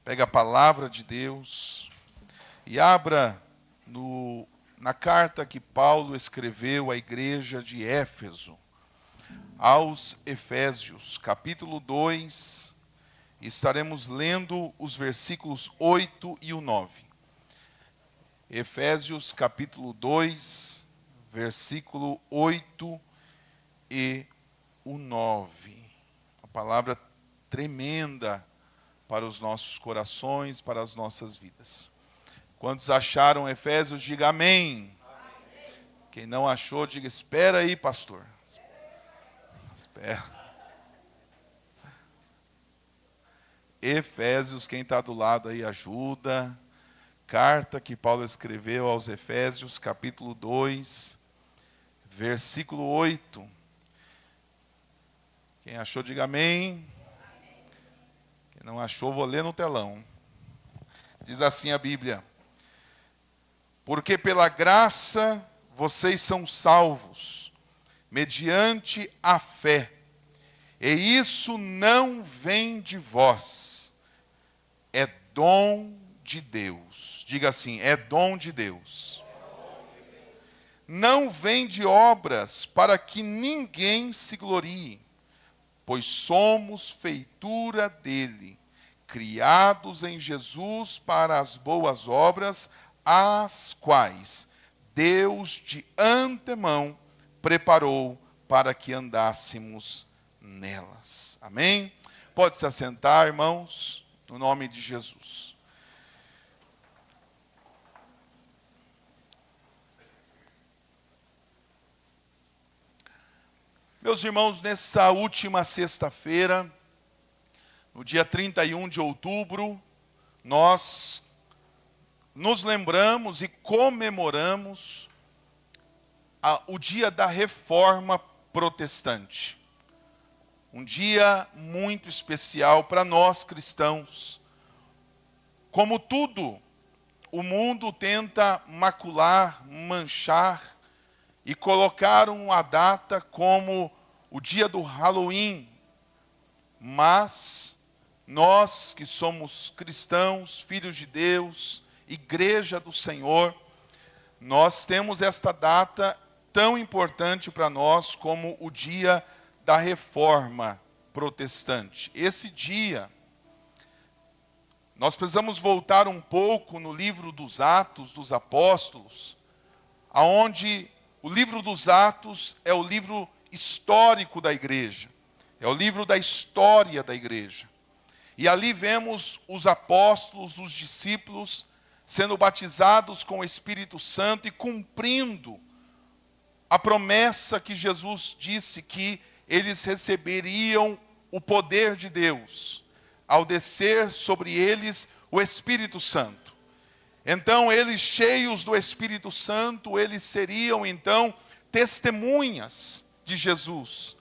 Pega a palavra de Deus e abra na carta que Paulo escreveu à igreja de Éfeso, aos Efésios, capítulo 2, estaremos lendo os versículos 8 e o 9. Efésios, capítulo 2, versículo 8 e o 9. Uma palavra tremenda para os nossos corações, para as nossas vidas. Quantos acharam Efésios, diga amém. Amém. Quem não achou, diga espera aí, pastor. Espera. Efésios, quem está do lado aí ajuda. Carta que Paulo escreveu aos Efésios, capítulo 2, versículo 8. Quem achou, diga amém. Quem não achou, vou ler no telão. Diz assim a Bíblia: porque pela graça vocês são salvos, mediante a fé. E isso não vem de vós, é dom de Deus. Diga assim, é dom de Deus. Não vem de obras para que ninguém se glorie, pois somos feitura dele, criados em Jesus para as boas obras, as quais Deus de antemão preparou para que andássemos nelas. Amém? Pode se assentar, irmãos, no nome de Jesus. Meus irmãos, nessa última sexta-feira, no dia 31 de outubro, nós nos lembramos e comemoramos o dia da Reforma Protestante. Um dia muito especial para nós cristãos. Como tudo, o mundo tenta macular, manchar e colocar uma data como o dia do Halloween. Mas nós que somos cristãos, filhos de Deus, igreja do Senhor, nós temos esta data tão importante para nós como o dia da Reforma Protestante. Esse dia, nós precisamos voltar um pouco no livro dos Atos dos Apóstolos, aonde o livro dos Atos é o livro histórico da igreja, é o livro da história da igreja. E ali vemos os apóstolos, os discípulos, sendo batizados com o Espírito Santo e cumprindo a promessa que Jesus disse que eles receberiam o poder de Deus ao descer sobre eles o Espírito Santo. Então, eles cheios do Espírito Santo, eles seriam então testemunhas de Jesus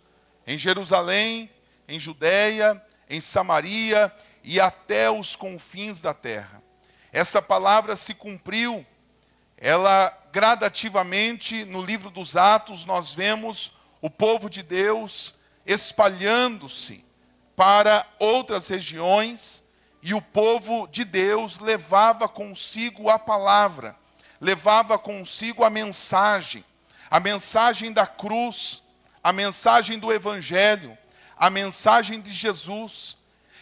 em Jerusalém, em Judeia, em Samaria e até os confins da terra. Essa palavra se cumpriu, ela gradativamente no livro dos Atos nós vemos o povo de Deus espalhando-se para outras regiões e o povo de Deus levava consigo a palavra, levava consigo a mensagem da cruz, a mensagem do Evangelho, a mensagem de Jesus.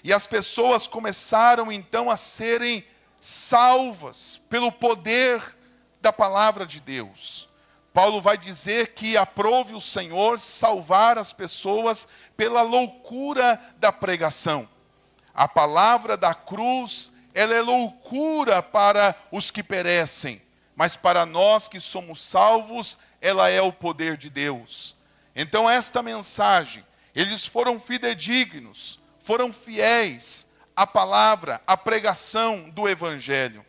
E as pessoas começaram então a serem salvas pelo poder da palavra de Deus. Paulo vai dizer que aprove o Senhor salvar as pessoas pela loucura da pregação. A palavra da cruz, ela é loucura para os que perecem, mas para nós que somos salvos, ela é o poder de Deus. Então esta mensagem, eles foram fidedignos, foram fiéis à palavra, à pregação do Evangelho.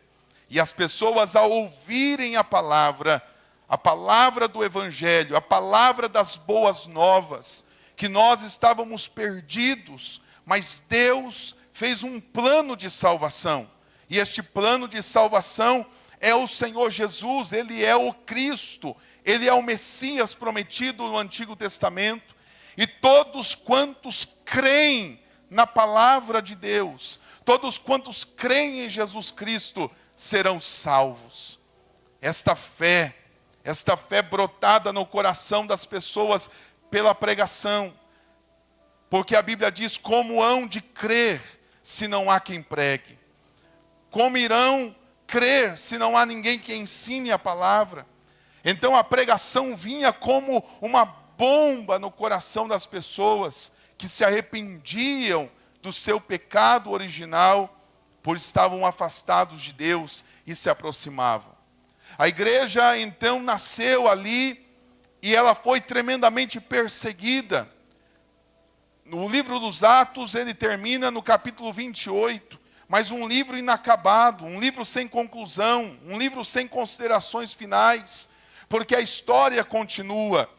E as pessoas, ao ouvirem a palavra do Evangelho, a palavra das boas novas, que nós estávamos perdidos, mas Deus fez um plano de salvação. E este plano de salvação é o Senhor Jesus, Ele é o Cristo, Ele é o Messias prometido no Antigo Testamento. E todos quantos creem na palavra de Deus, Todos quantos creem em Jesus Cristo serão salvos. Esta fé brotada no coração das pessoas pela pregação. Porque a Bíblia diz: como hão de crer se não há quem pregue? Como irão crer se não há ninguém que ensine a palavra? Então a pregação vinha como uma bomba no coração das pessoas que se arrependiam do seu pecado original, pois estavam afastados de Deus e se aproximavam. A igreja então nasceu ali e ela foi tremendamente perseguida. No livro dos Atos ele termina no capítulo 28, mas um livro inacabado, um livro sem conclusão, um livro sem considerações finais, porque a história continua.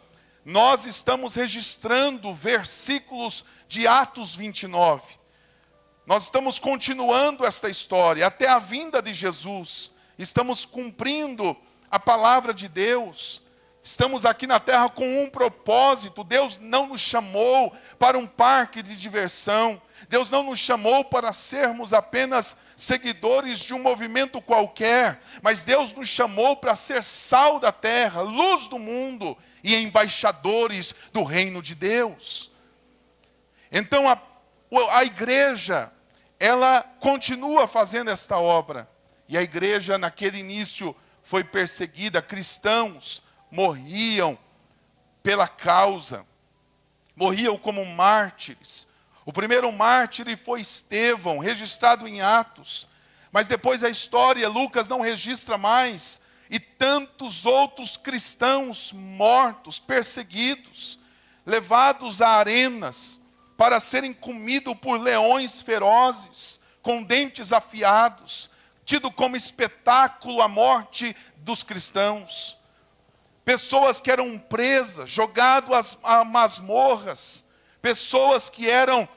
Nós estamos registrando versículos de Atos 29. Nós estamos continuando esta história até a vinda de Jesus. Estamos cumprindo a palavra de Deus. Estamos aqui na terra com um propósito. Deus não nos chamou para um parque de diversão. Deus não nos chamou para sermos apenas seguidores de um movimento qualquer. Mas Deus nos chamou para ser sal da terra, luz do mundo e embaixadores do reino de Deus. Então a igreja, ela continua fazendo esta obra. E a igreja naquele início foi perseguida, cristãos morriam pela causa, morriam como mártires. O primeiro mártir foi Estevão, registrado em Atos, mas depois a história, Lucas não registra mais, e tantos outros cristãos mortos, perseguidos, levados a arenas, para serem comidos por leões ferozes, com dentes afiados, tido como espetáculo a morte dos cristãos. Pessoas que eram presas, jogadas a masmorras, pessoas que eram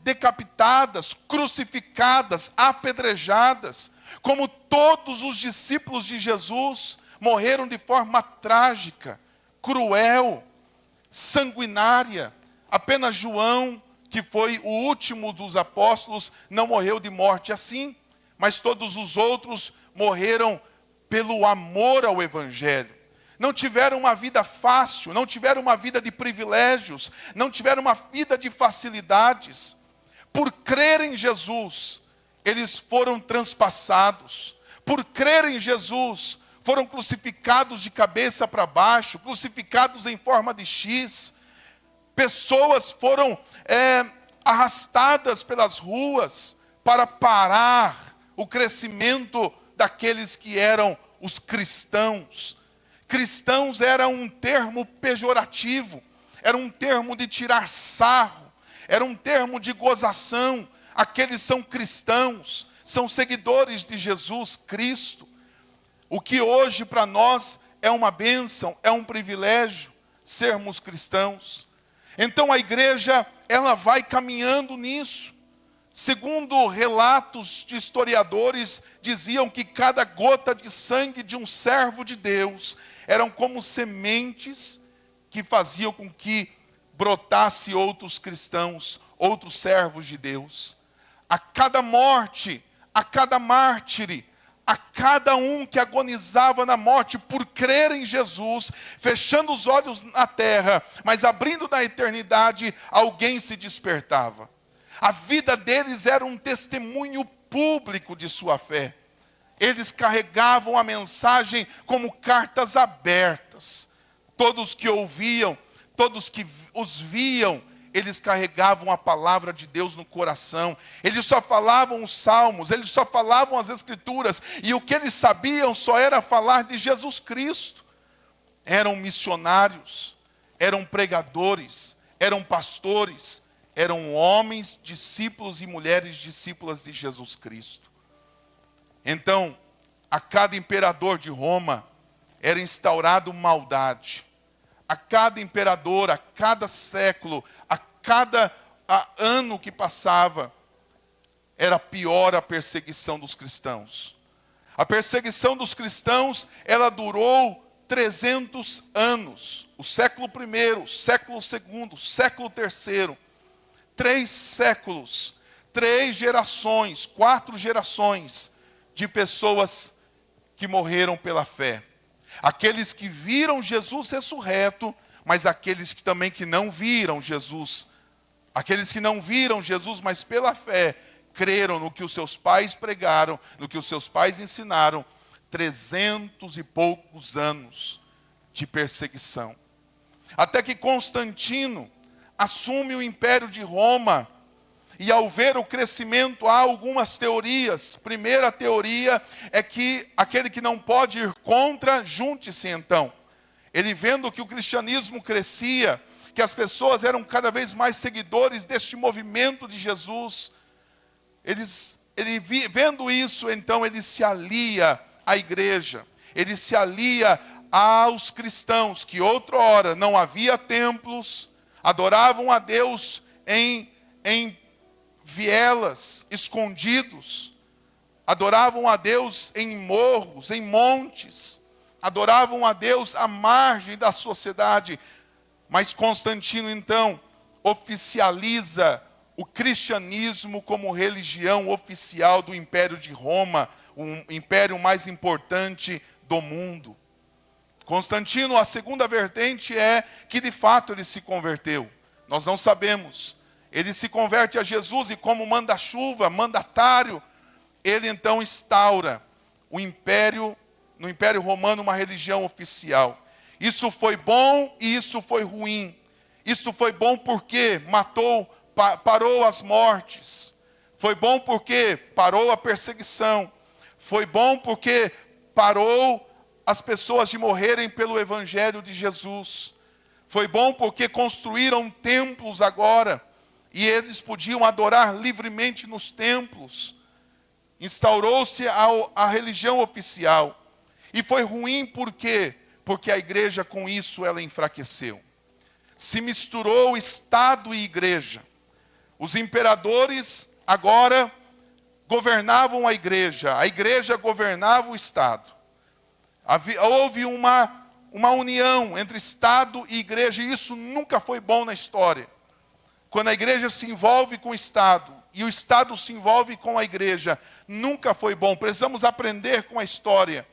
decapitadas, crucificadas, apedrejadas, como todos os discípulos de Jesus morreram de forma trágica, cruel, sanguinária. Apenas João, que foi o último dos apóstolos, não morreu de morte assim, mas todos os outros morreram pelo amor ao Evangelho. Não tiveram uma vida fácil, não tiveram uma vida de privilégios, não tiveram uma vida de facilidades. Por crer em Jesus, eles foram transpassados. Por crer em Jesus, foram crucificados de cabeça para baixo, crucificados em forma de X. Pessoas foram arrastadas pelas ruas para parar o crescimento daqueles que eram os cristãos. Cristãos era um termo pejorativo, era um termo de tirar sarro, era um termo de gozação. Aqueles são cristãos, são seguidores de Jesus Cristo. O que hoje para nós é uma bênção, é um privilégio sermos cristãos. Então a igreja, ela vai caminhando nisso. Segundo relatos de historiadores, diziam que cada gota de sangue de um servo de Deus eram como sementes que faziam com que brotasse outros cristãos, outros servos de Deus. A cada morte, a cada mártir, a cada um que agonizava na morte por crer em Jesus, fechando os olhos na terra, mas abrindo na eternidade, alguém se despertava. A vida deles era um testemunho público de sua fé. Eles carregavam a mensagem como cartas abertas. Todos que ouviam, todos que os viam, eles carregavam a palavra de Deus no coração. Eles só falavam os salmos, eles só falavam as escrituras. E o que eles sabiam só era falar de Jesus Cristo. Eram missionários, eram pregadores, eram pastores, eram homens, discípulos e mulheres discípulas de Jesus Cristo. Então, a cada imperador de Roma era instaurado maldade. A cada imperador, a cada século, a cada ano que passava, era pior a perseguição dos cristãos. A perseguição dos cristãos, ela durou 300 anos. O século I, o século II, o século III. 3 séculos. 4 gerações de pessoas que morreram pela fé. Aqueles que viram Jesus ressurreto, mas aqueles que também que não viram Jesus. Aqueles que não viram Jesus, mas pela fé, creram no que os seus pais pregaram, no que os seus pais ensinaram. 300 e poucos anos de perseguição. Até que Constantino assume o Império de Roma. E ao ver o crescimento, há algumas teorias. Primeira teoria é que aquele que não pode ir contra, junte-se então. Ele vendo que o cristianismo crescia, que as pessoas eram cada vez mais seguidores deste movimento de Jesus. Vendo isso, então ele se alia à igreja. Ele se alia aos cristãos, que outrora não havia templos, adoravam a Deus em vielas, escondidos, adoravam a Deus em morros, em montes, adoravam a Deus à margem da sociedade. Mas Constantino, então, oficializa o cristianismo como religião oficial do Império de Roma, o império mais importante do mundo. Constantino, a segunda vertente é que de fato ele se converteu. Nós não sabemos. Ele se converte a Jesus e como manda-chuva, mandatário, ele então instaura no Império Romano uma religião oficial. Isso foi bom e isso foi ruim. Isso foi bom porque parou as mortes. Foi bom porque parou a perseguição. Foi bom porque parou as pessoas de morrerem pelo Evangelho de Jesus. Foi bom porque construíram templos agora. E eles podiam adorar livremente nos templos. Instaurou-se a religião oficial. E foi ruim por quê? Porque a igreja com isso ela enfraqueceu. Se misturou Estado e igreja. Os imperadores agora governavam a igreja governava o Estado. Houve uma união entre Estado e igreja, e isso nunca foi bom na história. Quando a igreja se envolve com o Estado, e o Estado se envolve com a igreja, nunca foi bom. Precisamos aprender com a história.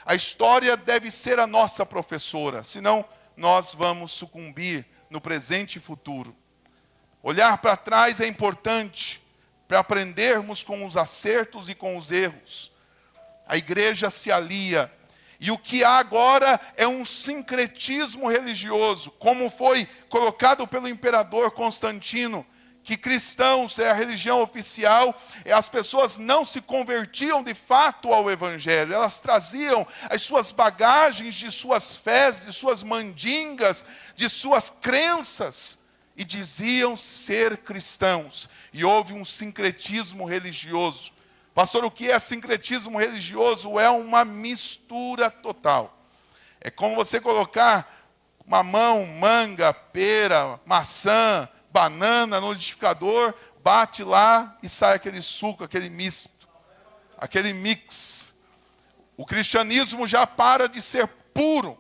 A história deve ser a nossa professora, senão nós vamos sucumbir no presente e futuro. Olhar para trás é importante, para aprendermos com os acertos e com os erros. A igreja se alia. E o que há agora é um sincretismo religioso, como foi colocado pelo imperador Constantino, que cristãos é a religião oficial, as pessoas não se convertiam de fato ao Evangelho, elas traziam as suas bagagens de suas fés, de suas mandingas, de suas crenças, e diziam ser cristãos. E houve um sincretismo religioso. Pastor, o que é sincretismo religioso? É uma mistura total. É como você colocar mamão, manga, pera, maçã, banana no liquidificador, bate lá e sai aquele suco, aquele misto, aquele mix. O cristianismo já para de ser puro.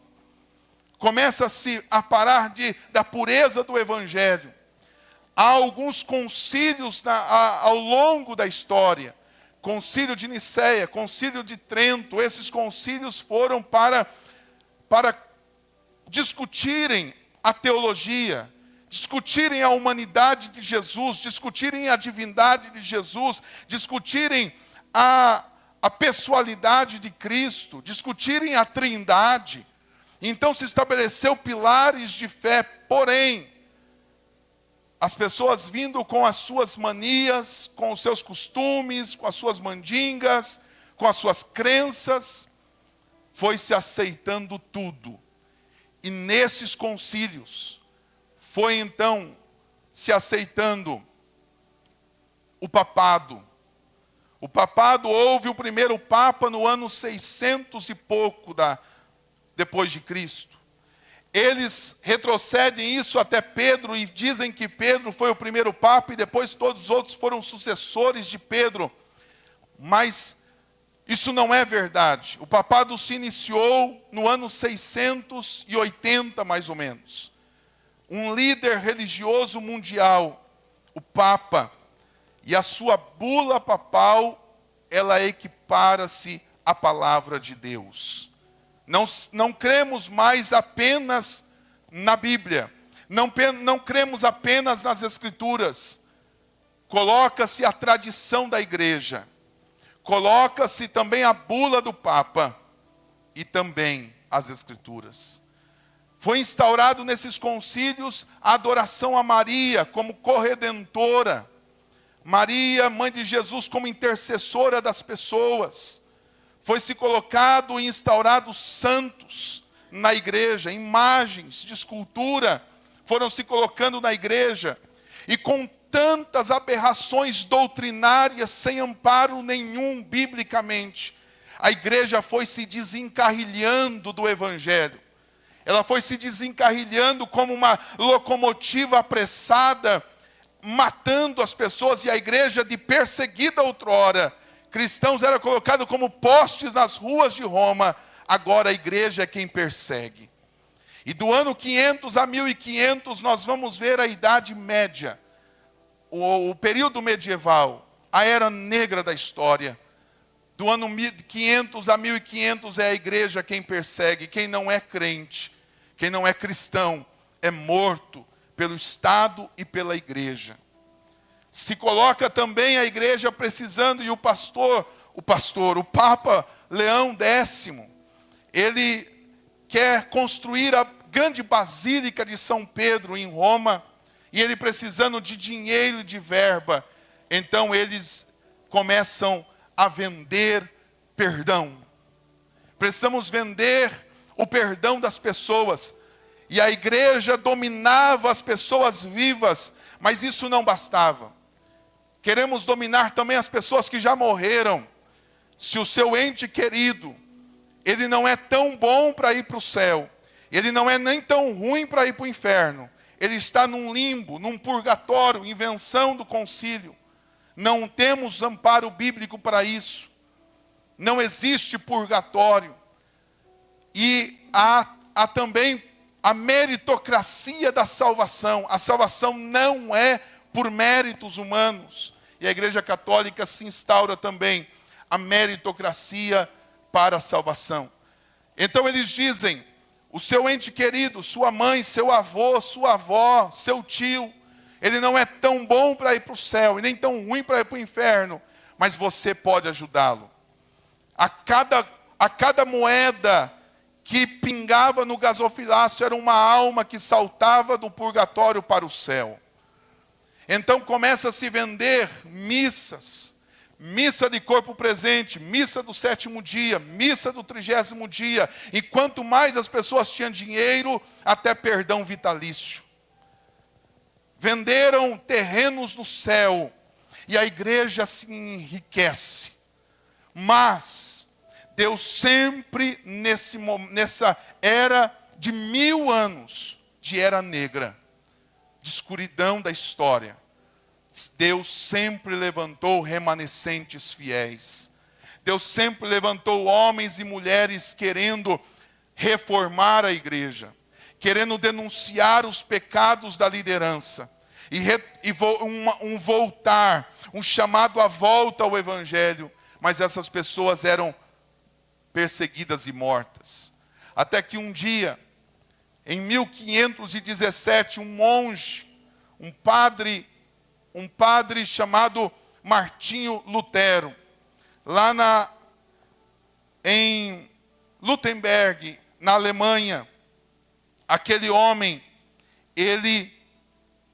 Começa-se a parar da pureza do Evangelho. Há alguns concílios ao longo da história. Concílio de Niceia, Concílio de Trento, esses concílios foram para discutirem a teologia, discutirem a humanidade de Jesus, discutirem a divindade de Jesus, discutirem a pessoalidade de Cristo, discutirem a trindade. Então se estabeleceu pilares de fé, porém, as pessoas vindo com as suas manias, com os seus costumes, com as suas mandingas, com as suas crenças, foi se aceitando tudo. E nesses concílios, foi então se aceitando o papado. O papado, houve o primeiro papa no ano 600 e pouco depois de Cristo. Eles retrocedem isso até Pedro e dizem que Pedro foi o primeiro papa e depois todos os outros foram sucessores de Pedro. Mas isso não é verdade. O papado se iniciou no ano 680, mais ou menos. Um líder religioso mundial, o Papa, E a sua bula papal, ela equipara-se à palavra de Deus. Não cremos mais apenas na Bíblia. Não cremos apenas nas Escrituras. Coloca-se a tradição da igreja. Coloca-se também a bula do Papa. E também as Escrituras. Foi instaurado nesses concílios a adoração a Maria como corredentora. Maria, mãe de Jesus, como intercessora das pessoas. Foi-se colocado e instaurado santos na igreja, imagens de escultura foram se colocando na igreja. E com tantas aberrações doutrinárias, sem amparo nenhum biblicamente, a igreja foi se desencarrilhando do evangelho. Ela foi se desencarrilhando como uma locomotiva apressada, matando as pessoas, e a igreja, de perseguida outrora, cristãos era colocado como postes nas ruas de Roma, agora a igreja é quem persegue. E do ano 500 a 1500 nós vamos ver a Idade Média, o período medieval, a era negra da história. Do ano 500 a 1500 é a igreja quem persegue. Quem não é crente, quem não é cristão, é morto pelo Estado e pela igreja. Se coloca também a igreja precisando, e o Papa Leão X, ele quer construir a grande Basílica de São Pedro em Roma, e ele precisando de dinheiro e de verba, então eles começam a vender perdão. Precisamos vender o perdão das pessoas. E a igreja dominava as pessoas vivas, mas isso não bastava. Queremos dominar também as pessoas que já morreram. Se o seu ente querido, ele não é tão bom para ir para o céu, ele não é nem tão ruim para ir para o inferno, ele está num limbo, num purgatório, invenção do concílio. Não temos amparo bíblico para isso. Não existe purgatório. E há também a meritocracia da salvação. A salvação não é por méritos humanos. E a Igreja Católica se instaura também a meritocracia para a salvação. Então eles dizem, o seu ente querido, sua mãe, seu avô, sua avó, seu tio, ele não é tão bom para ir para o céu, e nem tão ruim para ir para o inferno, mas você pode ajudá-lo. A cada moeda que pingava no gasofilácio era uma alma que saltava do purgatório para o céu. Então começa a se vender missas, missa de corpo presente, missa do 7º dia, missa do 30º dia, e quanto mais as pessoas tinham dinheiro, até perdão vitalício. Venderam terrenos no céu, e a igreja se enriquece. Mas Deus sempre, nessa era de 1000 anos, de era negra, de escuridão da história, Deus sempre levantou remanescentes fiéis. Deus sempre levantou homens e mulheres querendo reformar a igreja, querendo denunciar os pecados da liderança, um voltar, um chamado à volta ao Evangelho. Mas essas pessoas eram perseguidas e mortas. Até que um dia, em 1517, um monge, um padre chamado Martinho Lutero, lá em Wittenberg, na Alemanha, aquele homem, ele,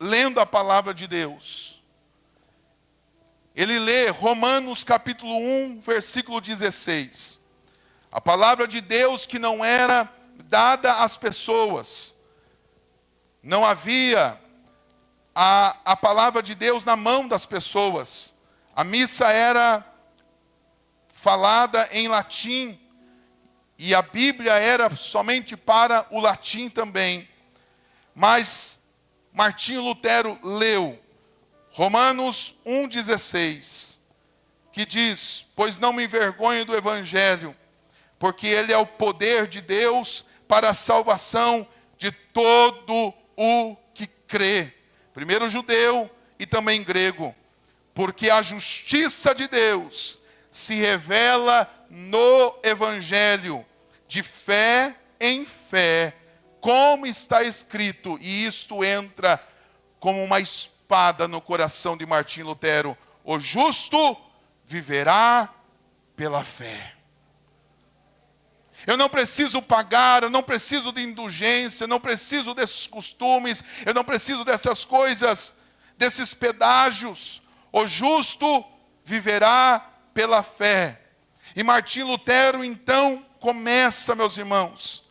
lendo a palavra de Deus, ele lê Romanos capítulo 1, versículo 16. A palavra de Deus que não era dada às pessoas. Não havia a palavra de Deus na mão das pessoas. A missa era falada em latim. E a Bíblia era somente para o latim também. Mas Martinho Lutero leu Romanos 1,16, que diz, pois não me envergonho do Evangelho, porque ele é o poder de Deus para a salvação de todo o que crê. Primeiro judeu e também grego. porque a justiça de Deus se revela no Evangelho, de fé em fé, como está escrito, e isto entra como uma espada no coração de Martim Lutero: o justo viverá pela fé. Eu não preciso pagar, eu não preciso de indulgência, eu não preciso desses costumes, eu não preciso dessas coisas, desses pedágios. O justo viverá pela fé. E Martim Lutero, então, começa, meus irmãos,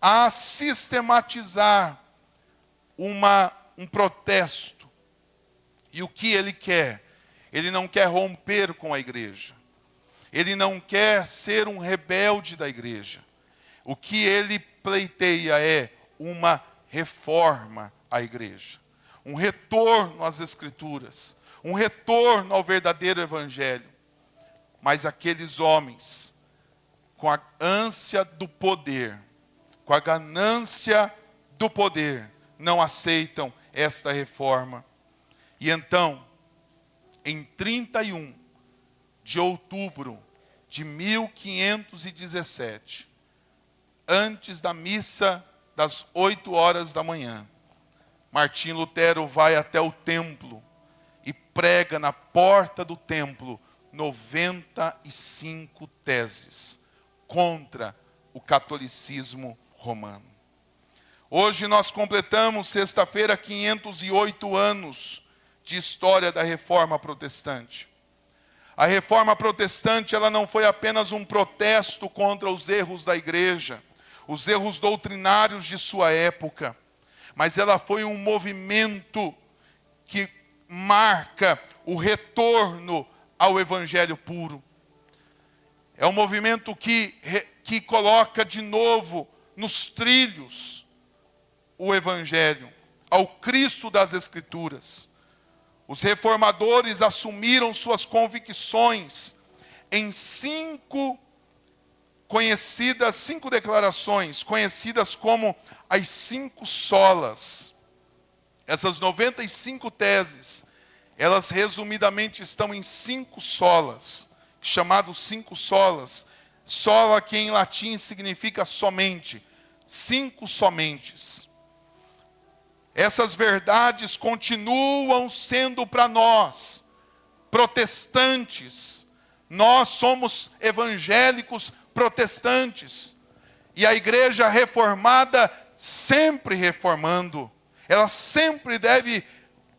a sistematizar um protesto. E o que ele quer? Ele não quer romper com a igreja. Ele não quer ser um rebelde da igreja. O que ele pleiteia é uma reforma à igreja. Um retorno às Escrituras. Um retorno ao verdadeiro Evangelho. Mas aqueles homens, com a ânsia do poder, com a ganância do poder, não aceitam esta reforma. E então, em 31 de outubro de 1517, antes da missa das 8 horas da manhã, Martim Lutero vai até o templo e prega na porta do templo 95 teses contra o catolicismo romano. Hoje nós completamos, sexta-feira, 508 anos de história da Reforma Protestante. A Reforma Protestante, ela não foi apenas um protesto contra os erros da igreja, os erros doutrinários de sua época, mas ela foi um movimento que marca o retorno ao Evangelho puro. É um movimento que coloca de novo nos trilhos o Evangelho, ao Cristo das Escrituras. Os reformadores assumiram suas convicções em cinco declarações, conhecidas como as 5 solas. Essas 95 teses, elas resumidamente estão em 5 solas, chamados 5 solas. Sola, que em latim significa somente, 5 somentes. Essas verdades continuam sendo para nós, protestantes. Nós somos evangélicos protestantes. E a igreja reformada sempre reformando. Ela sempre deve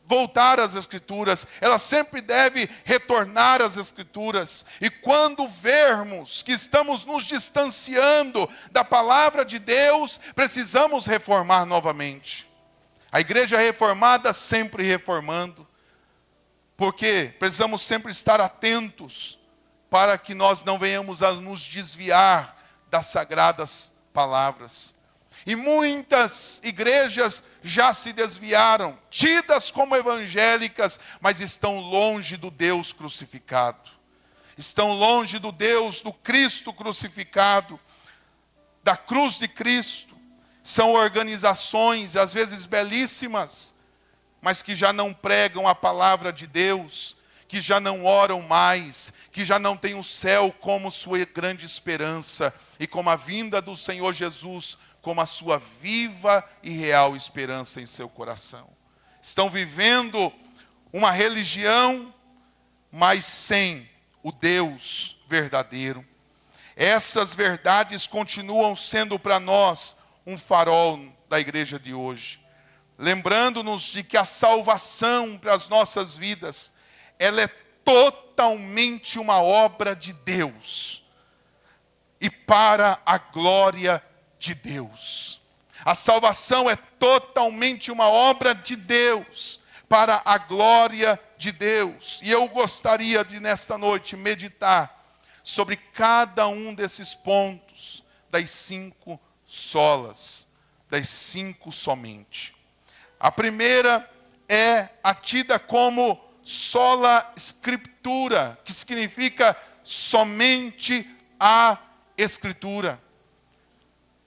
voltar às Escrituras. Ela sempre deve retornar às Escrituras. E quando vermos que estamos nos distanciando da palavra de Deus, precisamos reformar novamente. A igreja reformada sempre reformando, porque precisamos sempre estar atentos para que nós não venhamos a nos desviar das sagradas palavras. E muitas igrejas já se desviaram, tidas como evangélicas, mas estão longe do Deus crucificado. Estão longe do Deus, do Cristo crucificado, da cruz de Cristo. São organizações, às vezes belíssimas, mas que já não pregam a palavra de Deus, que já não oram mais, que já não têm o céu como sua grande esperança, e como a vinda do Senhor Jesus, como a sua viva e real esperança em seu coração. Estão vivendo uma religião, mas sem o Deus verdadeiro. Essas verdades continuam sendo para nós um farol da igreja de hoje, lembrando-nos de que a salvação para as nossas vidas, ela é totalmente uma obra de Deus, e para a glória de Deus. A salvação é totalmente uma obra de Deus, para a glória de Deus. E eu gostaria de, nesta noite, meditar sobre cada um desses pontos das 5 solas, das 5 somente. A primeira é a tida como sola scriptura, que significa somente a Escritura.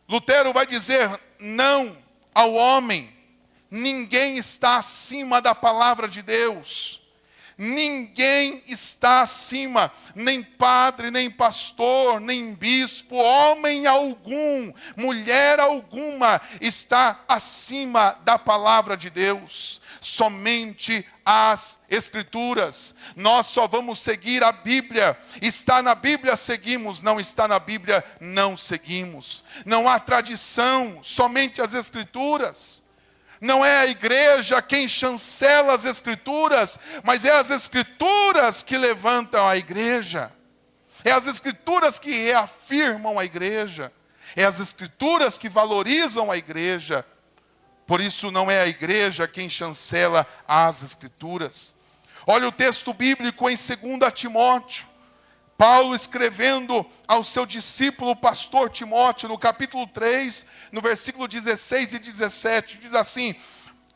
Lutero vai dizer não ao homem. Ninguém está acima da palavra de Deus. Ninguém está acima, nem padre, nem pastor, nem bispo, homem algum, mulher alguma está acima da palavra de Deus. Somente as Escrituras. Nós só vamos seguir a Bíblia. Está na Bíblia, seguimos. Não está na Bíblia, não seguimos. Não há tradição, somente as Escrituras. Não é a igreja quem chancela as Escrituras, mas é as Escrituras que levantam a igreja. É as Escrituras que reafirmam a igreja. É as Escrituras que valorizam a igreja. Por isso não é a igreja quem chancela as Escrituras. Olha o texto bíblico em 2 Timóteo. Paulo escrevendo ao seu discípulo, o pastor Timóteo, no capítulo 3, no versículo 16 e 17, diz assim: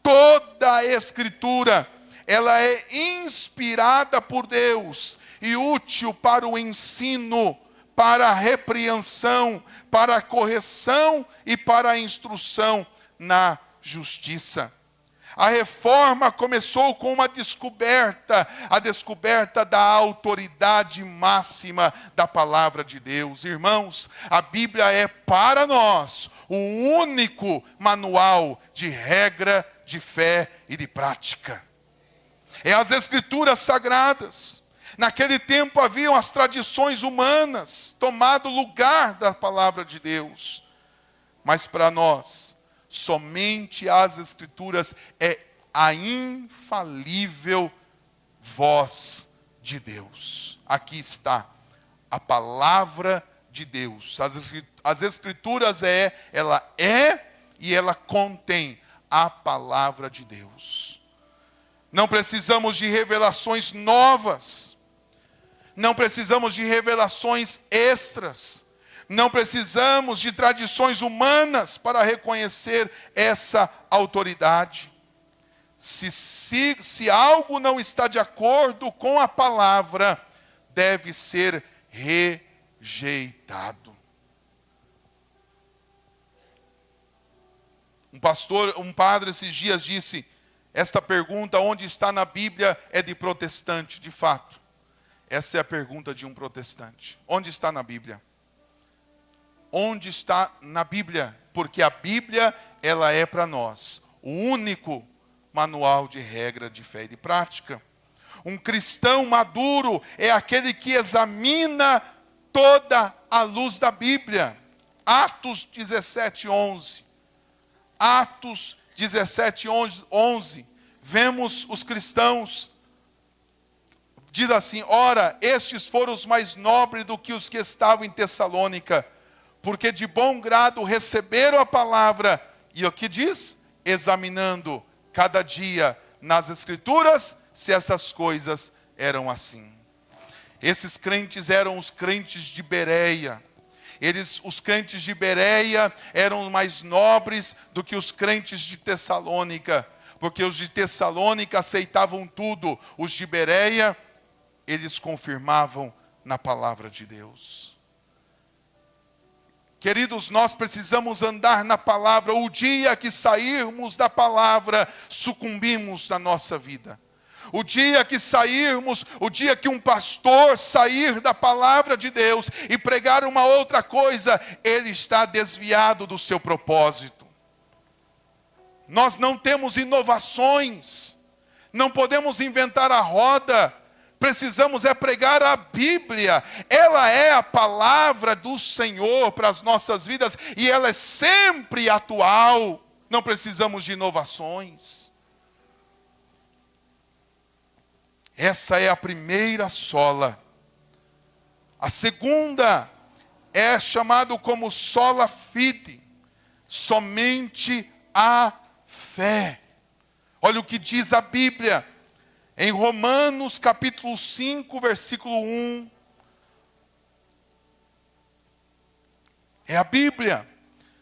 toda a Escritura, ela é inspirada por Deus e útil para o ensino, para a repreensão, para a correção e para a instrução na justiça. A reforma começou com uma descoberta, a descoberta da autoridade máxima da palavra de Deus. Irmãos, a Bíblia é para nós o único manual de regra, de fé e de prática. É as Escrituras sagradas. Naquele tempo haviam as tradições humanas tomado lugar da palavra de Deus. Mas para nós, somente as Escrituras é a infalível voz de Deus. Aqui está a palavra de Deus. As Escrituras ela é e ela contém a palavra de Deus. Não precisamos de revelações novas. Não precisamos de revelações extras. Não precisamos de tradições humanas para reconhecer essa autoridade. Se algo não está de acordo com a palavra, deve ser rejeitado. Um padre esses dias disse, esta pergunta, onde está na Bíblia, é de protestante, de fato. Essa é a pergunta de um protestante. Onde está na Bíblia? Onde está na Bíblia? Porque a Bíblia, ela é para nós o único manual de regra, de fé e de prática. Um cristão maduro é aquele que examina toda a luz da Bíblia. Atos 17:11. Atos 17:11. Vemos os cristãos. Diz assim: ora, estes foram os mais nobres do que os que estavam em Tessalônica, porque de bom grado receberam a palavra. E o que diz? Examinando cada dia nas Escrituras se essas coisas eram assim. Esses crentes eram os crentes de Bereia. Os crentes de Bereia eram mais nobres do que os crentes de Tessalônica, porque os de Tessalônica aceitavam tudo. Os de Bereia, eles confirmavam na palavra de Deus. Queridos, nós precisamos andar na palavra. O dia que sairmos da palavra, sucumbimos na nossa vida. O dia que sairmos, o dia que um pastor sair da palavra de Deus e pregar uma outra coisa, ele está desviado do seu propósito. Nós não temos inovações, não podemos inventar a roda. Precisamos pregar a Bíblia. Ela é a palavra do Senhor para as nossas vidas e ela é sempre atual. Não precisamos de inovações. Essa é a primeira sola. A segunda é chamado como sola fide, somente a fé. Olha o que diz a Bíblia. Em Romanos capítulo 5, versículo 1. É a Bíblia.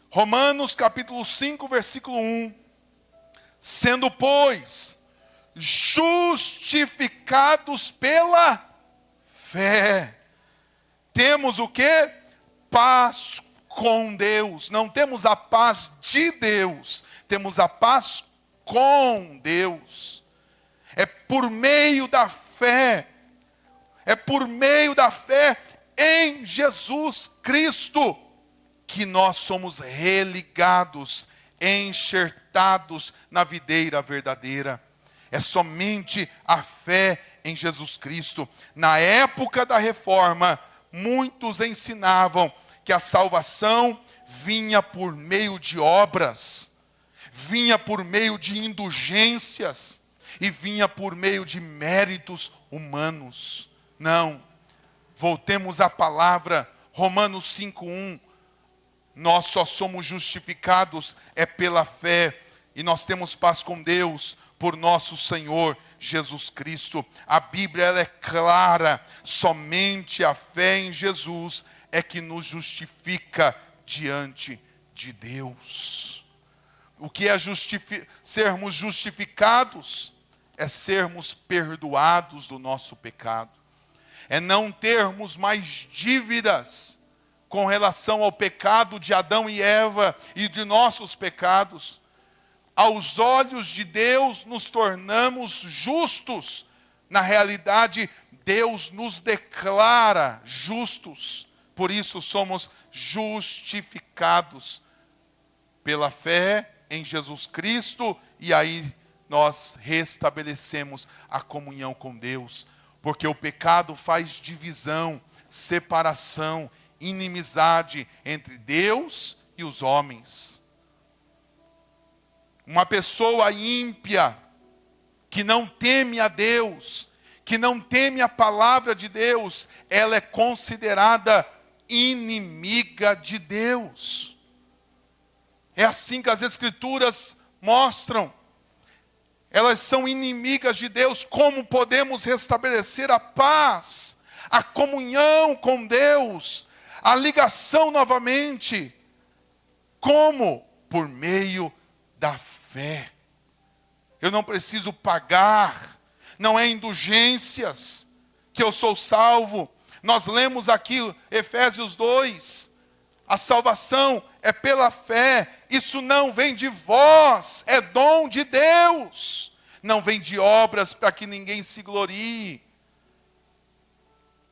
Romanos capítulo 5, versículo 1. Sendo, pois, justificados pela fé, temos o quê? Paz com Deus. Não temos a paz de Deus, temos a paz com Deus. É por meio da fé. É por meio da fé em Jesus Cristo que nós somos religados, enxertados na videira verdadeira. É somente a fé em Jesus Cristo. Na época da reforma, muitos ensinavam que a salvação vinha por meio de obras, vinha por meio de indulgências e vinha por meio de méritos humanos. Não, voltemos à palavra, Romanos 5:1. Nós só somos justificados pela fé, e nós temos paz com Deus por nosso Senhor Jesus Cristo. A Bíblia ela é clara, somente a fé em Jesus é que nos justifica diante de Deus. O que é sermos justificados? É sermos perdoados do nosso pecado. É não termos mais dívidas com relação ao pecado de Adão e Eva e de nossos pecados. Aos olhos de Deus nos tornamos justos. Na realidade, Deus nos declara justos. Por isso somos justificados pela fé em Jesus Cristo. E aí nós restabelecemos a comunhão com Deus. Porque o pecado faz divisão, separação, inimizade entre Deus e os homens. Uma pessoa ímpia, que não teme a Deus, que não teme a palavra de Deus, ela é considerada inimiga de Deus. É assim que as Escrituras mostram. Elas são inimigas de Deus. Como podemos restabelecer a paz, a comunhão com Deus, a ligação novamente? Como? Por meio da fé. Eu não preciso pagar, não é indulgências que eu sou salvo. Nós lemos aqui Efésios 2, a salvação é pela fé, isso não vem de vós, é dom de Deus, não vem de obras para que ninguém se glorie.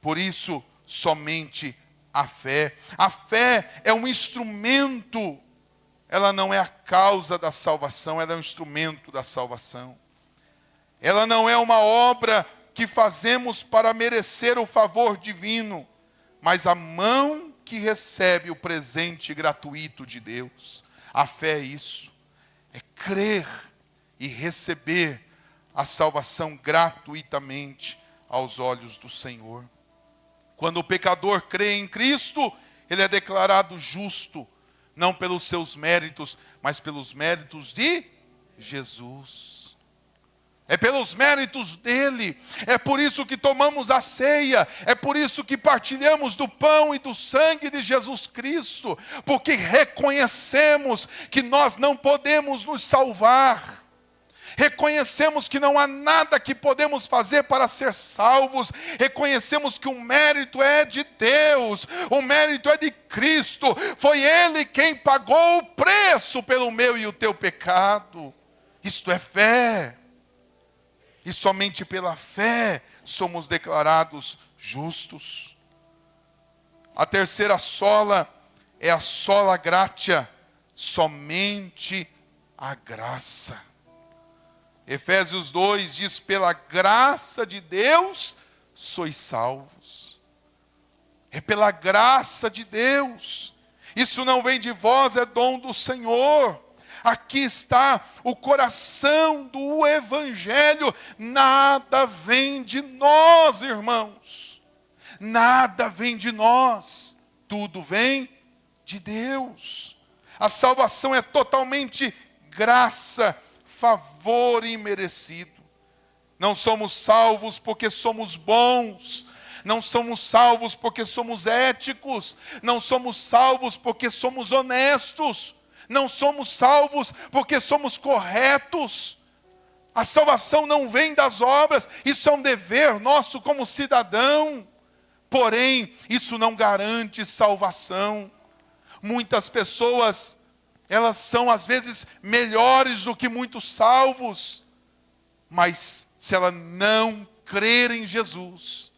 Por isso, somente a fé é um instrumento, ela não é a causa da salvação, ela é um instrumento da salvação. Ela não é uma obra que fazemos para merecer o favor divino, mas a mão que recebe o presente gratuito de Deus. A fé é isso, é crer e receber a salvação gratuitamente aos olhos do Senhor. Quando o pecador crê em Cristo, ele é declarado justo, não pelos seus méritos, mas pelos méritos de Jesus. É pelos méritos dele. É por isso que tomamos a ceia. É por isso que partilhamos do pão e do sangue de Jesus Cristo. Porque reconhecemos que nós não podemos nos salvar. Reconhecemos que não há nada que podemos fazer para ser salvos. Reconhecemos que o mérito é de Deus. O mérito é de Cristo. Foi Ele quem pagou o preço pelo meu e o teu pecado. Isto é fé. E somente pela fé somos declarados justos. A terceira sola é a sola gratia, somente a graça. Efésios 2 diz: pela graça de Deus sois salvos. É pela graça de Deus. Isso não vem de vós, é dom do Senhor. Aqui está o coração do Evangelho. Nada vem de nós, irmãos. Nada vem de nós. Tudo vem de Deus. A salvação é totalmente graça, favor imerecido. Não somos salvos porque somos bons. Não somos salvos porque somos éticos. Não somos salvos porque somos honestos. Não somos salvos porque somos corretos. A salvação não vem das obras. Isso é um dever nosso como cidadão. Porém, isso não garante salvação. Muitas pessoas, elas são às vezes melhores do que muitos salvos. Mas se ela não crer em Jesus,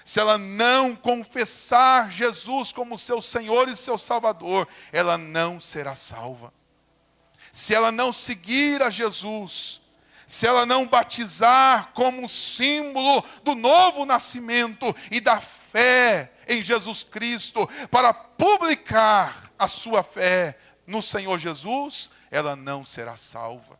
se ela não confessar Jesus como seu Senhor e seu Salvador, ela não será salva. Se ela não seguir a Jesus, se ela não batizar como símbolo do novo nascimento e da fé em Jesus Cristo, para publicar a sua fé no Senhor Jesus, ela não será salva.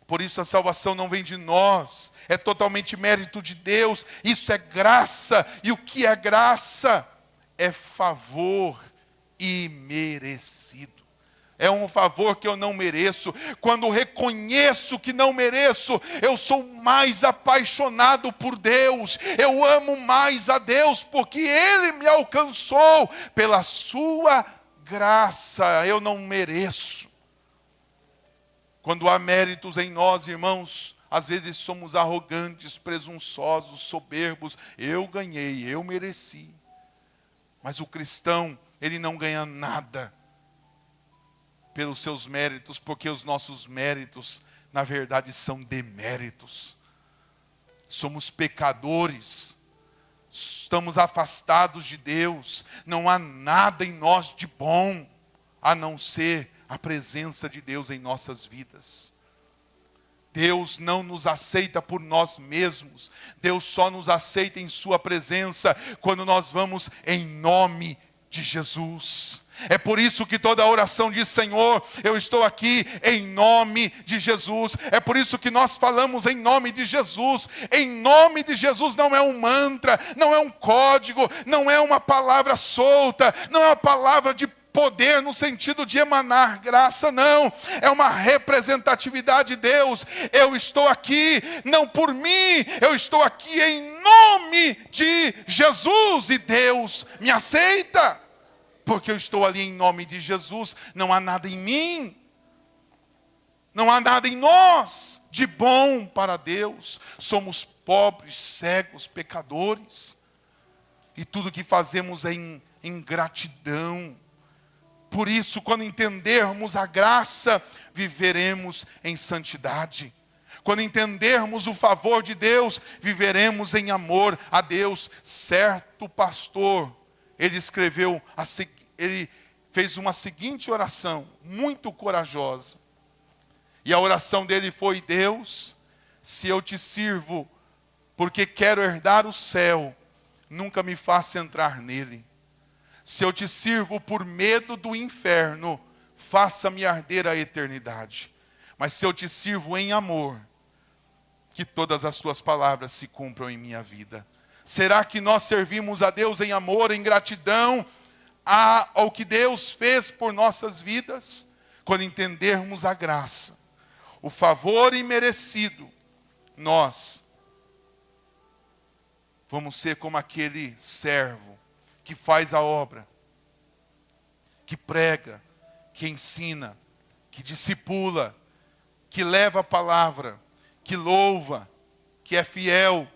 Por isso a salvação não vem de nós, é totalmente mérito de Deus, isso é graça, e o que é graça? É favor imerecido. É um favor que eu não mereço. Quando reconheço que não mereço, eu sou mais apaixonado por Deus. Eu amo mais a Deus, porque Ele me alcançou pela sua graça. Eu não mereço. Quando há méritos em nós, irmãos, às vezes somos arrogantes, presunçosos, soberbos. Eu ganhei, eu mereci. Mas o cristão, ele não ganha nada pelos seus méritos, porque os nossos méritos, na verdade, são deméritos. Somos pecadores, estamos afastados de Deus, não há nada em nós de bom, a não ser a presença de Deus em nossas vidas. Deus não nos aceita por nós mesmos, Deus só nos aceita em sua presença, quando nós vamos em nome de Jesus. É por isso que toda oração diz: Senhor, eu estou aqui em nome de Jesus. É por isso que nós falamos em nome de Jesus. Em nome de Jesus não é um mantra, não é um código, não é uma palavra solta, não é uma palavra de poder no sentido de emanar graça, não. É uma representatividade de Deus. Eu estou aqui não por mim, eu estou aqui em nome de Jesus. E Deus me aceita, porque eu estou ali em nome de Jesus. Não há nada em mim, não há nada em nós de bom para Deus. Somos pobres, cegos, pecadores. E tudo que fazemos é em ingratidão. Por isso, quando entendermos a graça, viveremos em santidade. Quando entendermos o favor de Deus, viveremos em amor a Deus. Certo pastor, ele fez uma seguinte oração, muito corajosa. E a oração dele foi: Deus, se eu te sirvo porque quero herdar o céu, nunca me faça entrar nele. Se eu te sirvo por medo do inferno, faça-me arder a eternidade. Mas se eu te sirvo em amor, que todas as tuas palavras se cumpram em minha vida. Será que nós servimos a Deus em amor, em gratidão ao que Deus fez por nossas vidas? Quando entendermos a graça, o favor imerecido, nós vamos ser como aquele servo que faz a obra, que prega, que ensina, que discipula, que leva a palavra, que louva, que é fiel,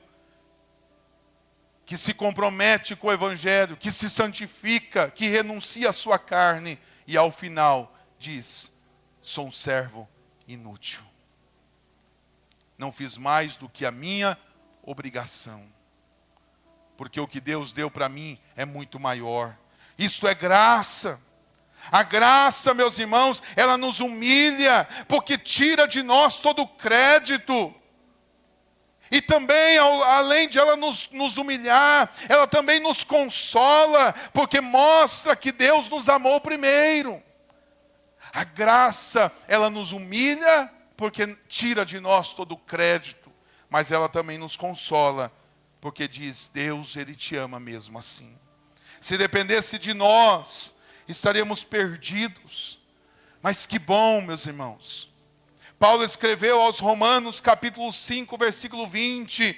que se compromete com o evangelho, que se santifica, que renuncia à sua carne e ao final diz: sou um servo inútil. Não fiz mais do que a minha obrigação. Porque o que Deus deu para mim é muito maior. Isso é graça. A graça, meus irmãos, ela nos humilha, porque tira de nós todo o crédito. E também, além de ela nos humilhar, ela também nos consola, porque mostra que Deus nos amou primeiro. A graça, ela nos humilha, porque tira de nós todo o crédito, mas ela também nos consola, porque diz: Deus, Ele te ama mesmo assim. Se dependesse de nós, estaríamos perdidos. Mas que bom, meus irmãos. Paulo escreveu aos Romanos, capítulo 5, versículo 20,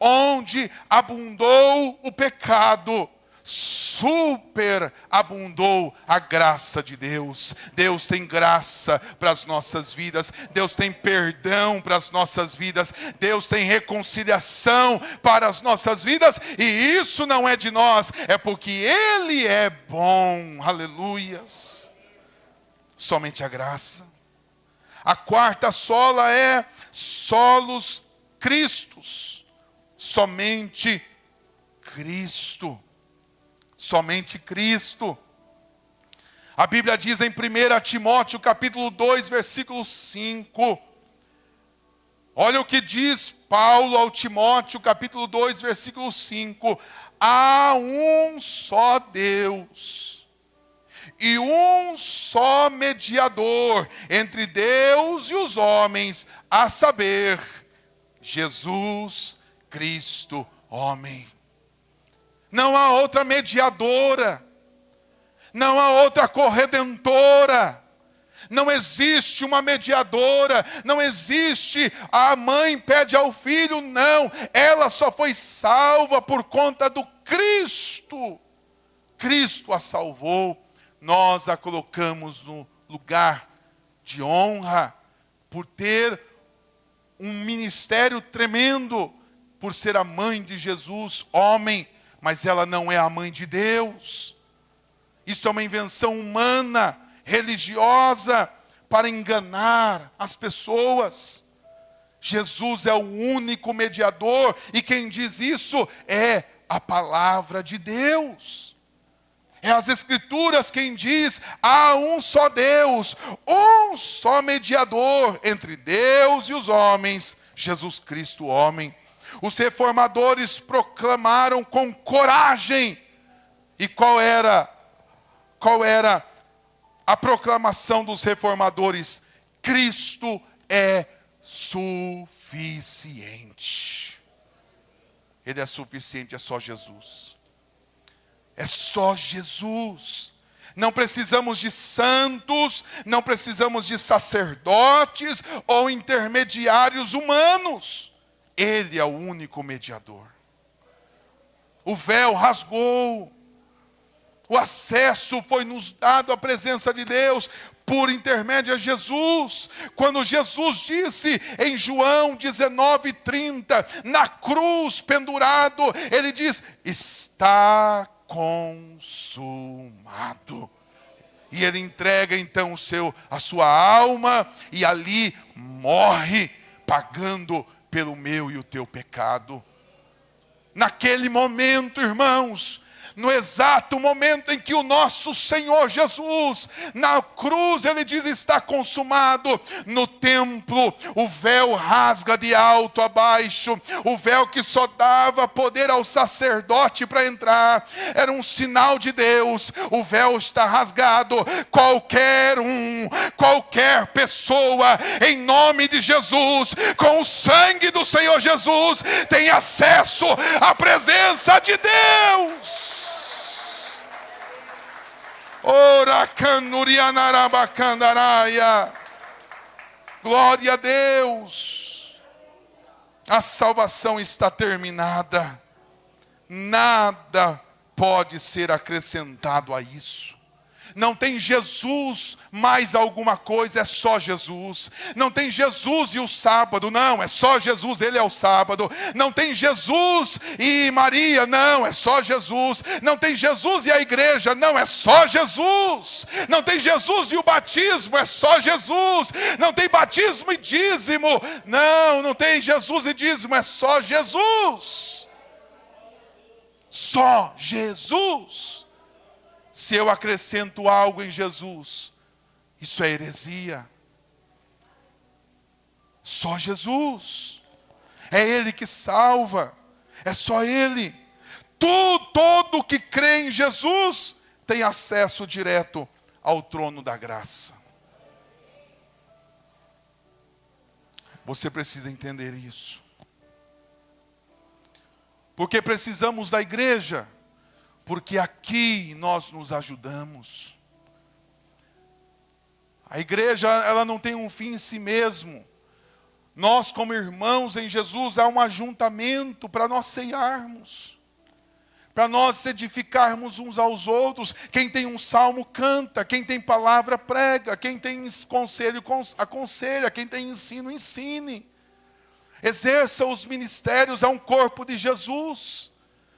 onde abundou o pecado, superabundou a graça de Deus. Deus tem graça para as nossas vidas, Deus tem perdão para as nossas vidas, Deus tem reconciliação para as nossas vidas, e isso não é de nós, é porque Ele é bom. Aleluias. Somente a graça. A quarta sola é solos Christus, somente Cristo. Somente Cristo. A Bíblia diz em 1 Timóteo capítulo 2, versículo 5. Olha o que diz Paulo ao Timóteo, capítulo 2, versículo 5. Há um só Deus e um só mediador entre Deus e os homens, a saber, Jesus Cristo, homem. Não há outra mediadora, não há outra corredentora. Não existe uma mediadora, não existe a mãe pede ao filho, não. Ela só foi salva por conta do Cristo. Cristo a salvou, nós a colocamos no lugar de honra, por ter um ministério tremendo, por ser a mãe de Jesus, homem, mas ela não é a mãe de Deus. Isso é uma invenção humana, religiosa, para enganar as pessoas. Jesus é o único mediador, e quem diz isso é a palavra de Deus. É as Escrituras quem diz: há um só Deus, um só mediador entre Deus e os homens, Jesus Cristo, homem. Os reformadores proclamaram com coragem. E qual era a proclamação dos reformadores? Cristo é suficiente. Ele é suficiente, é só Jesus. É só Jesus. Não precisamos de santos, não precisamos de sacerdotes ou intermediários humanos. Ele é o único mediador. O véu rasgou. O acesso foi nos dado à presença de Deus por intermédio de Jesus. Quando Jesus disse em João 19:30, na cruz pendurado, ele diz: está consumado. E ele entrega então a sua alma e ali morre, pagando pelo meu e o teu pecado. Naquele momento, irmãos, no exato momento em que o nosso Senhor Jesus, na cruz, ele diz: está consumado. No templo, o véu rasga de alto a baixo. O véu que só dava poder ao sacerdote para entrar. Era um sinal de Deus. O véu está rasgado. Qualquer pessoa, em nome de Jesus, com o sangue do Senhor Jesus, tem acesso à presença de Deus. Glória a Deus. A salvação está terminada. Nada pode ser acrescentado a isso. Não tem Jesus mais alguma coisa, é só Jesus. Não tem Jesus e o sábado, não, é só Jesus, ele é o sábado. Não tem Jesus e Maria, não, é só Jesus. Não tem Jesus e a igreja, não, é só Jesus. Não tem Jesus e o batismo, é só Jesus. Não tem batismo e dízimo, não tem Jesus e dízimo, é só Jesus. Só Jesus. Se eu acrescento algo em Jesus, isso é heresia. Só Jesus. É Ele que salva. É só Ele. Todo que crê em Jesus tem acesso direto ao trono da graça. Você precisa entender isso. Porque precisamos da igreja. Porque aqui nós nos ajudamos. A igreja, ela não tem um fim em si mesmo. Nós, como irmãos em Jesus, há um ajuntamento para nós ceiarmos. Para nós edificarmos uns aos outros. Quem tem um salmo canta, quem tem palavra prega, quem tem conselho aconselha, quem tem ensino ensine. Exerça os ministérios, é um corpo de Jesus.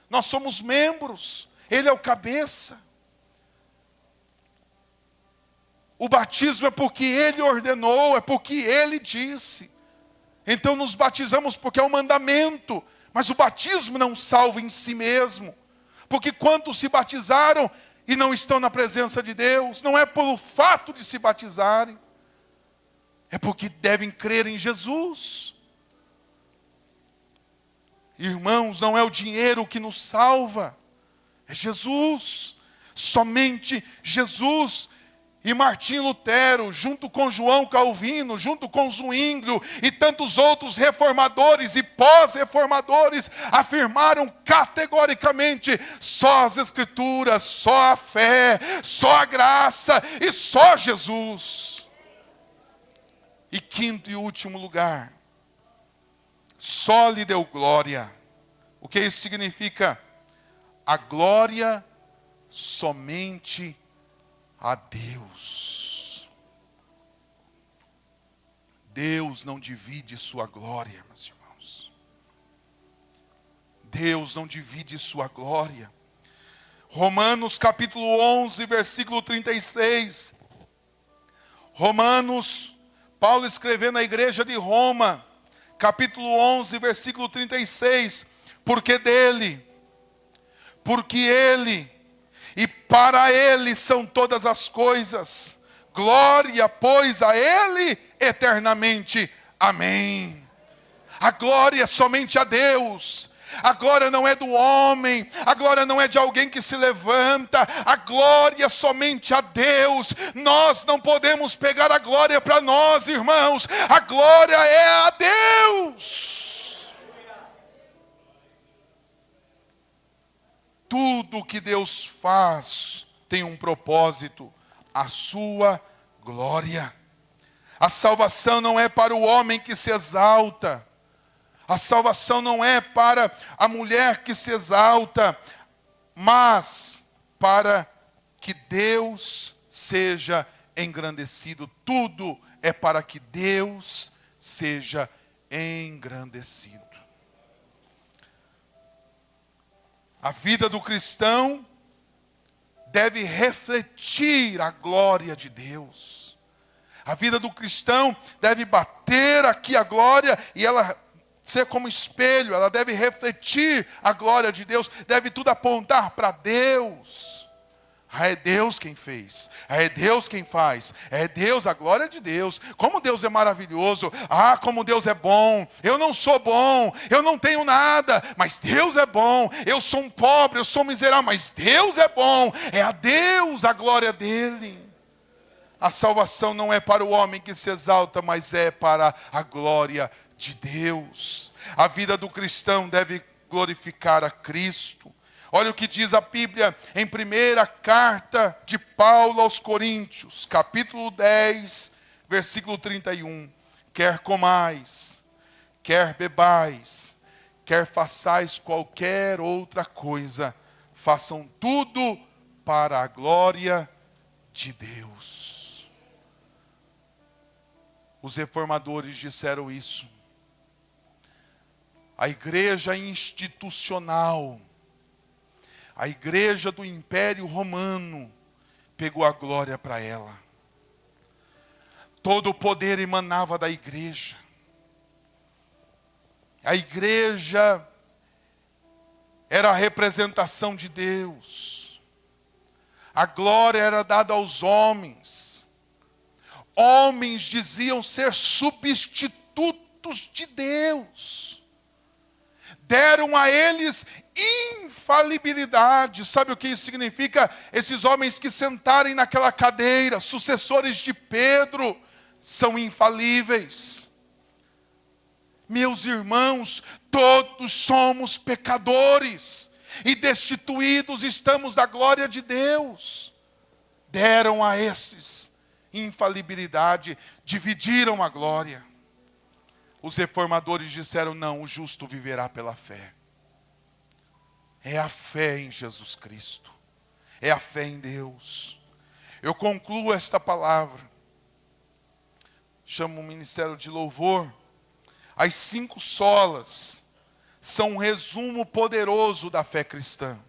Nós somos membros. Ele é o cabeça. O batismo é porque Ele ordenou, é porque Ele disse. Então nos batizamos porque é um mandamento. Mas o batismo não salva em si mesmo. Porque quantos se batizaram e não estão na presença de Deus? Não é pelo fato de se batizarem. É porque devem crer em Jesus. Irmãos, não é o dinheiro que nos salva. É Jesus. Somente Jesus. E Martim Lutero, junto com João Calvino, junto com Zwinglio e tantos outros reformadores e pós-reformadores, afirmaram categoricamente: só as Escrituras, só a fé, só a graça e só Jesus. E quinto e último lugar, só lhe deu glória. O que isso significa? A glória somente a Deus. Deus não divide sua glória, meus irmãos. Deus não divide sua glória. Romanos capítulo 11, versículo 36. Romanos, Paulo escrevendo à igreja de Roma, capítulo 11, versículo 36. Porque dele, porque ele e para ele são todas as coisas. Glória, pois, a ele eternamente. Amém. A glória é somente a Deus. A glória não é do homem. A glória não é de alguém que se levanta. A glória é somente a Deus. Nós não podemos pegar a glória para nós, irmãos. A glória é a Deus. Tudo que Deus faz tem um propósito, a sua glória. A salvação não é para o homem que se exalta. A salvação não é para a mulher que se exalta, mas para que Deus seja engrandecido. Tudo é para que Deus seja engrandecido. A vida do cristão deve refletir a glória de Deus. A vida do cristão deve bater aqui a glória e ela ser como espelho. Ela deve refletir a glória de Deus. Deve tudo apontar para Deus. É Deus quem fez, é Deus quem faz, é Deus, a glória de Deus. Como Deus é maravilhoso, como Deus é bom. Eu não sou bom, eu não tenho nada, mas Deus é bom. Eu sou um pobre, eu sou miserável, mas Deus é bom. É a Deus a glória dele. A salvação não é para o homem que se exalta, mas é para a glória de Deus. A vida do cristão deve glorificar a Cristo. Olha o que diz a Bíblia em primeira carta de Paulo aos Coríntios, capítulo 10, versículo 31. Quer comais, quer bebais, quer façais qualquer outra coisa, façam tudo para a glória de Deus. Os reformadores disseram isso. A igreja institucional, a igreja do Império Romano, pegou a glória para ela. Todo o poder emanava da igreja. A igreja era a representação de Deus. A glória era dada aos homens. Homens diziam ser substitutos de Deus. Deram a eles infalibilidade. Sabe o que isso significa? Esses homens que sentarem naquela cadeira, sucessores de Pedro, são infalíveis. Meus irmãos, todos somos pecadores e destituídos estamos da glória de Deus. Deram a esses infalibilidade, dividiram a glória. Os reformadores disseram: não, o justo viverá pela fé. É a fé em Jesus Cristo. É a fé em Deus. Eu concluo esta palavra. Chamo o ministério de louvor. As 5 solas são um resumo poderoso da fé cristã.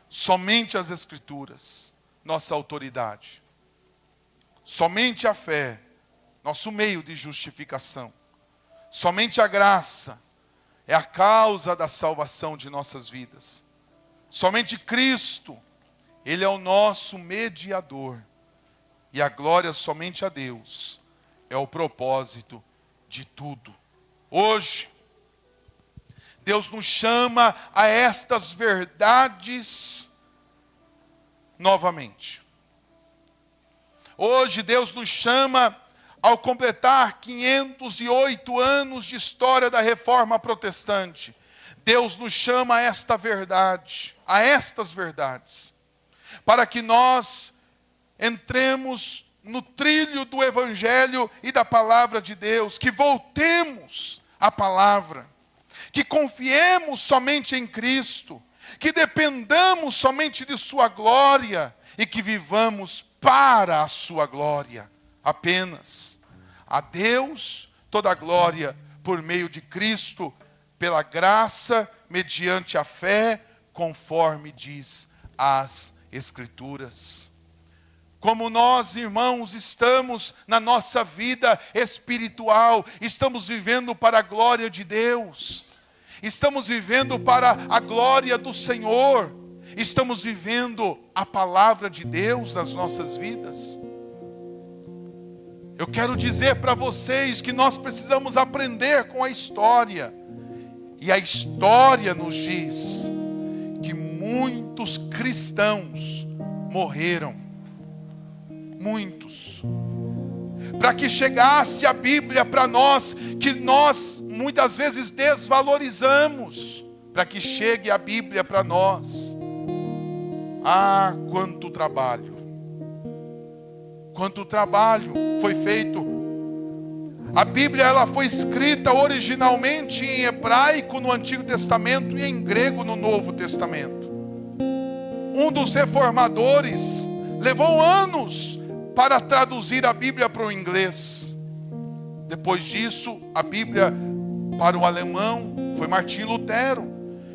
Somente as Escrituras, nossa autoridade. Somente a fé, nosso meio de justificação. Somente a graça é a causa da salvação de nossas vidas. Somente Cristo, Ele é o nosso mediador. E a glória somente a Deus é o propósito de tudo. Hoje, Deus nos chama a estas verdades novamente. Hoje Deus nos chama, ao completar 508 anos de história da Reforma Protestante, Deus nos chama a esta verdade, a estas verdades, para que nós entremos no trilho do Evangelho e da Palavra de Deus, que voltemos à Palavra, que confiemos somente em Cristo, que dependamos somente de sua glória e que vivamos para a sua glória apenas. A Deus toda a glória por meio de Cristo, pela graça, mediante a fé, conforme diz as Escrituras. Como nós, irmãos, estamos na nossa vida espiritual, estamos vivendo para a glória de Deus, estamos vivendo para a glória do Senhor, estamos vivendo a palavra de Deus nas nossas vidas. Eu quero dizer para vocês que nós precisamos aprender com a história, e a história nos diz que muitos cristãos morreram. Muitos. Para que chegasse a Bíblia para nós, que nós muitas vezes desvalorizamos, para que chegue a Bíblia para nós. Ah, quanto trabalho foi feito. A Bíblia, ela foi escrita originalmente em hebraico no Antigo Testamento e em grego no Novo Testamento. Um dos reformadores levou anos para traduzir a Bíblia para o inglês. Depois disso, a Bíblia para o alemão foi Martinho Lutero,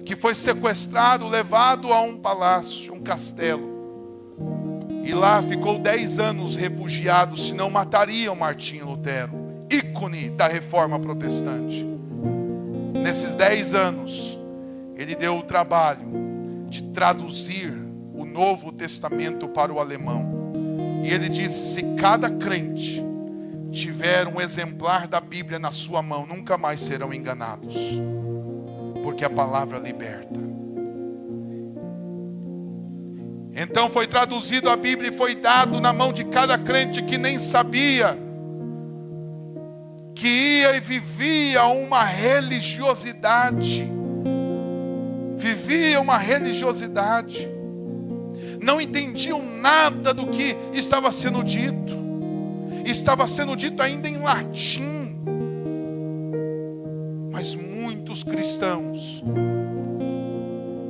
que foi sequestrado, levado a um palácio, um castelo. E lá ficou 10 anos refugiado, senão matariam Martinho Lutero, ícone da Reforma Protestante. Nesses 10 anos, ele deu o trabalho de traduzir o Novo Testamento para o alemão. E ele disse: se cada crente tiver um exemplar da Bíblia na sua mão, nunca mais serão enganados, porque a palavra liberta. Então foi traduzido a Bíblia e foi dado na mão de cada crente que nem sabia, que ia e vivia uma religiosidade, não entendiam nada do que estava sendo dito ainda em latim. Mas muitos cristãos,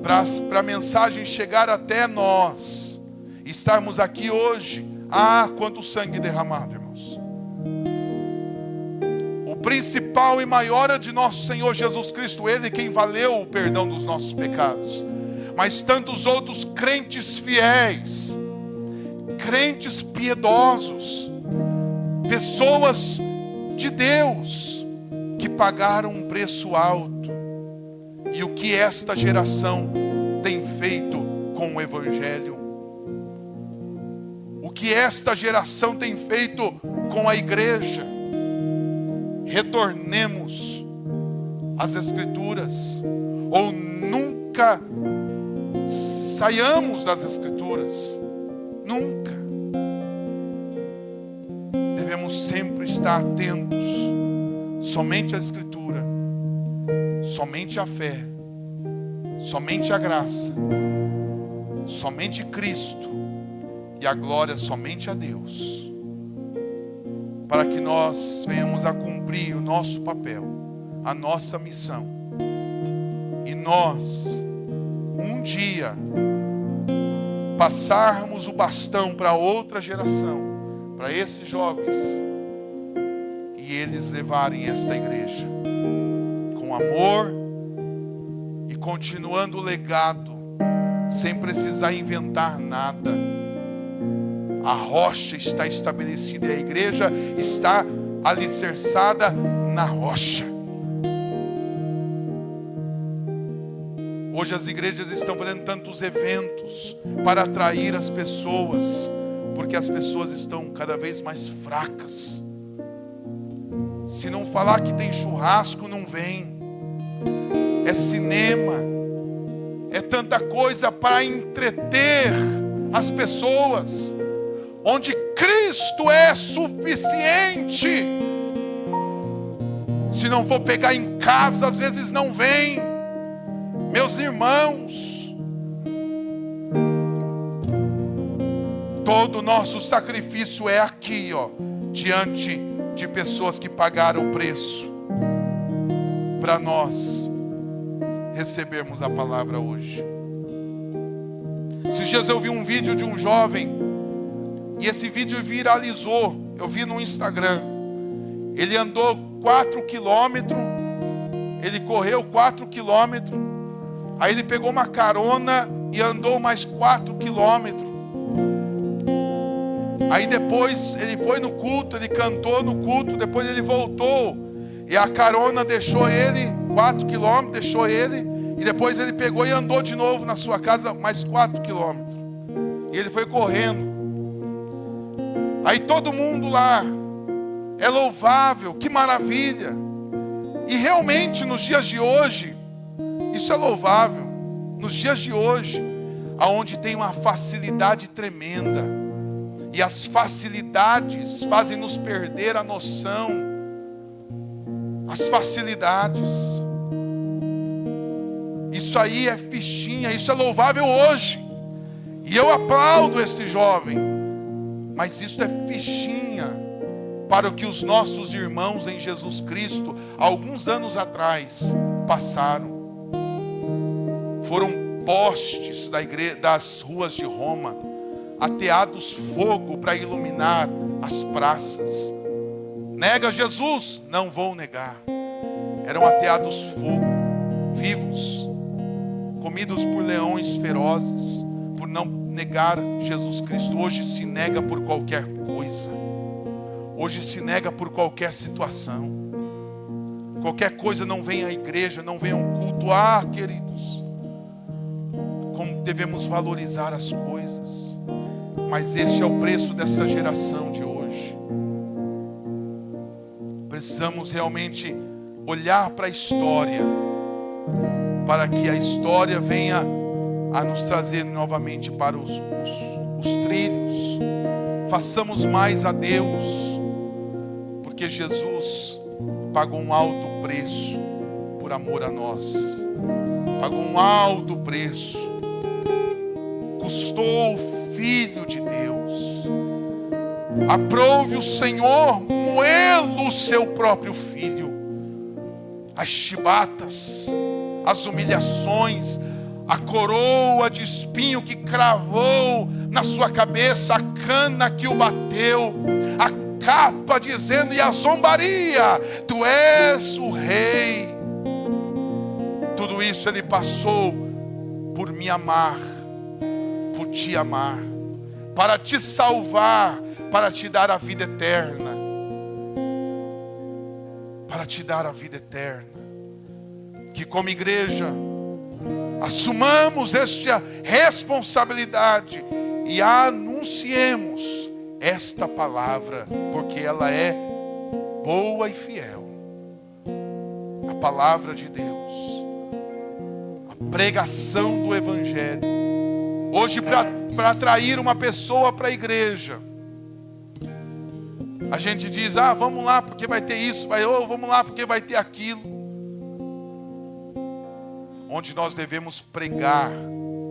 para a mensagem chegar até nós, estarmos aqui hoje, quanto sangue derramado, irmãos. O principal e maior é de nosso Senhor Jesus Cristo, Ele quem valeu o perdão dos nossos pecados. Mas tantos outros crentes fiéis, crentes piedosos, pessoas de Deus, que pagaram um preço alto. E o que esta geração tem feito com o Evangelho? O que esta geração tem feito com a igreja? Retornemos às Escrituras, ou nunca saiamos das Escrituras. Nunca. Devemos sempre estar atentos somente à Escritura, somente à fé, somente à graça, somente Cristo, e a glória somente a Deus, para que nós venhamos a cumprir o nosso papel, a nossa missão, e nós um dia passarmos o bastão para outra geração, para esses jovens, e eles levarem esta igreja com amor e continuando o legado, sem precisar inventar nada. A rocha está estabelecida e a igreja está alicerçada na rocha. Hoje as igrejas estão fazendo tantos eventos para atrair as pessoas, porque as pessoas estão cada vez mais fracas. Se não falar que tem churrasco, não vem. É cinema, é tanta coisa para entreter as pessoas, onde Cristo é suficiente. Se não for pegar em casa, às vezes não vem. Meus irmãos, todo o nosso sacrifício é aqui, diante de pessoas que pagaram o preço para nós recebermos a palavra hoje. Esses dias eu vi um vídeo de um jovem, e esse vídeo viralizou. Eu vi no Instagram. Ele andou 4 quilômetros, ele correu 4 quilômetros, aí ele pegou uma carona e andou mais 4 quilômetros. Aí depois ele foi no culto, ele cantou no culto, depois ele voltou, e a carona deixou ele, 4 quilômetros, deixou ele, e depois ele pegou e andou de novo na sua casa mais 4 quilômetros. E ele foi correndo. Aí todo mundo lá, é louvável, que maravilha. E realmente nos dias de hoje, isso é louvável. Nos dias de hoje, aonde tem uma facilidade tremenda, e as facilidades fazem nos perder a noção. As facilidades. Isso aí é fichinha, isso é louvável hoje. E eu aplaudo este jovem. Mas isso é fichinha para o que os nossos irmãos em Jesus Cristo, alguns anos atrás, passaram. Foram postes das ruas de Roma, ateados fogo para iluminar as praças. Nega Jesus? Não vou negar. Eram ateados fogo, vivos, comidos por leões ferozes, por não negar Jesus Cristo. Hoje se nega por qualquer coisa. Hoje se nega por qualquer situação. Qualquer coisa, não vem à igreja, não vem ao culto. Queridos, como devemos valorizar as coisas. Mas este é o preço dessa geração de hoje. Precisamos realmente olhar para a história, para que a história venha a nos trazer novamente para os trilhos. Façamos mais a Deus, porque Jesus pagou um alto preço por amor a nós. Pagou um alto preço. Custou o Filho de Deus. Aprove o Senhor moê-lo o seu próprio Filho. As chibatas, as humilhações, a coroa de espinho que cravou na sua cabeça, a cana que o bateu, a capa dizendo, e a zombaria, tu és o rei. Tudo isso ele passou por me amar, por te amar, para te salvar, para te dar a vida eterna. Para te dar a vida eterna. Que como igreja assumamos esta responsabilidade e anunciemos esta palavra, porque ela é boa e fiel. A palavra de Deus, a pregação do Evangelho. Hoje, para atrair uma pessoa para a igreja, a gente diz, vamos lá porque vai ter isso, vamos lá porque vai ter aquilo. Onde nós devemos pregar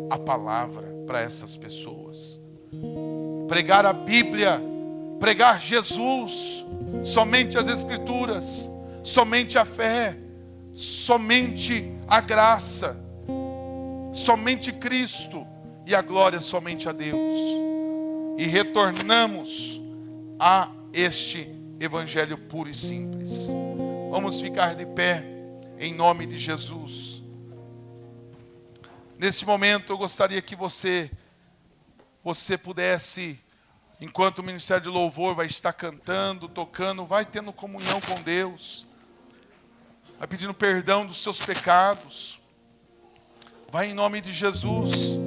a palavra para essas pessoas. Pregar a Bíblia, pregar Jesus, somente as Escrituras, somente a fé, somente a graça, somente Cristo e a glória somente a Deus. E retornamos a este Evangelho puro e simples. Vamos ficar de pé em nome de Jesus. Nesse momento eu gostaria que você pudesse, enquanto o Ministério de Louvor vai estar cantando, tocando, vai tendo comunhão com Deus, vai pedindo perdão dos seus pecados, Vai em nome de Jesus,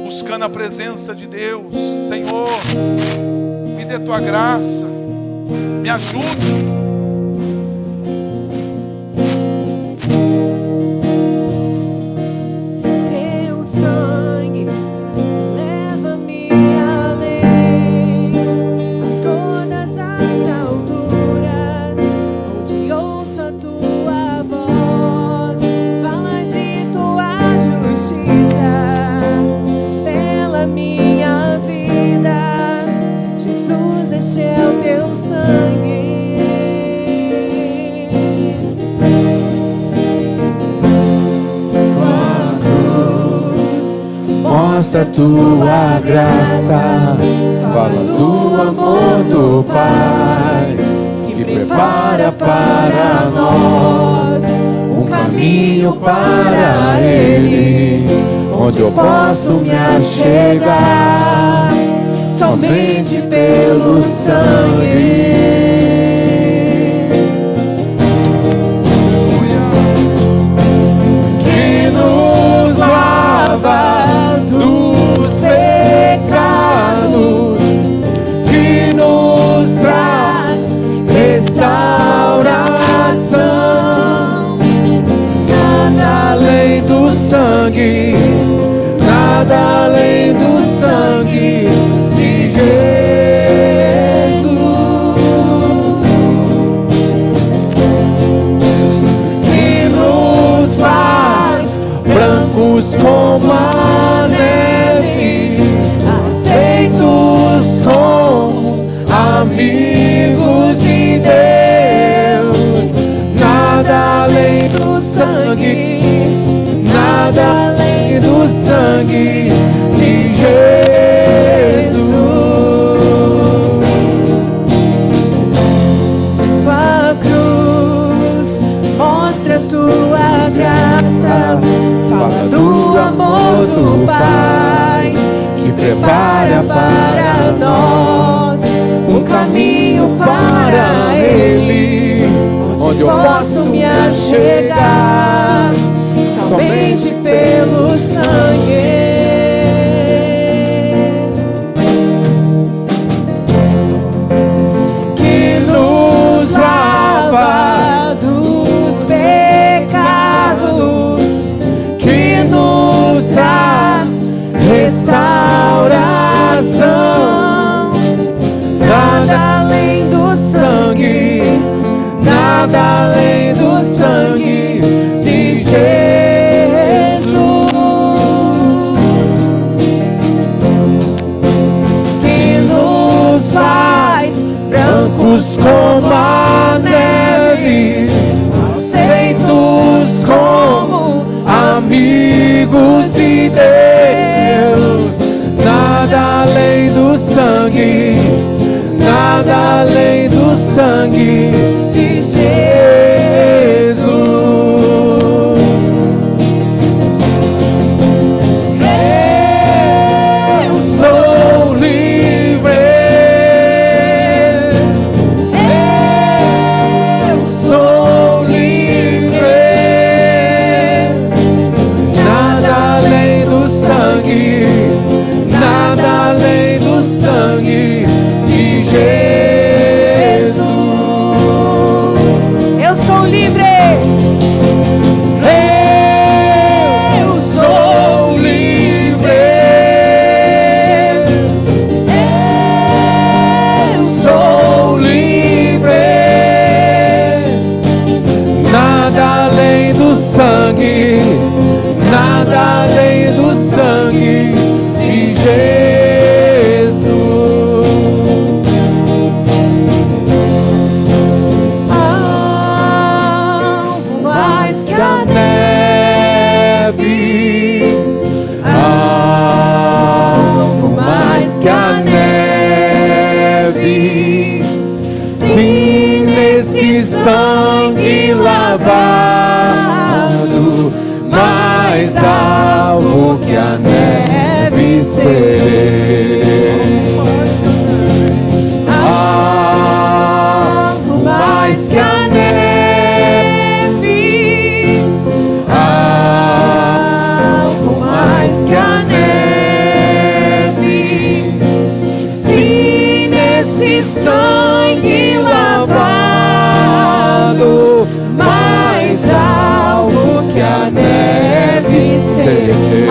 buscando a presença de Deus. Senhor, me dê tua graça, me ajude. Mostra tua graça, fala do amor do Pai, que prepara para nós um caminho para Ele, onde eu posso me achegar somente pelo sangue. Nada além do sangue de Jesus, que nos faz brancos como a neve, aceitos como amigos de Deus. Nada além do sangue, nada além do sangue de Jesus. Tua cruz mostra tua graça, fala do amor do Pai, que prepara para nós um caminho para Ele, onde eu posso me achegar somente pelo sangue. Que nos lava dos pecados, que nos traz restauração. Nada além do sangue, nada além do sangue de Jesus. Como a neve, aceitos como amigos de Deus. Nada além do sangue, nada além do sangue de Jesus. Eu sou livre. Nada além do sangue de Jesus. Algo mais que a neve, algo mais que a neve, sim, nesse sangue lavado, mais alvo que a neve serei. Alvo mais que a neve, alvo ser.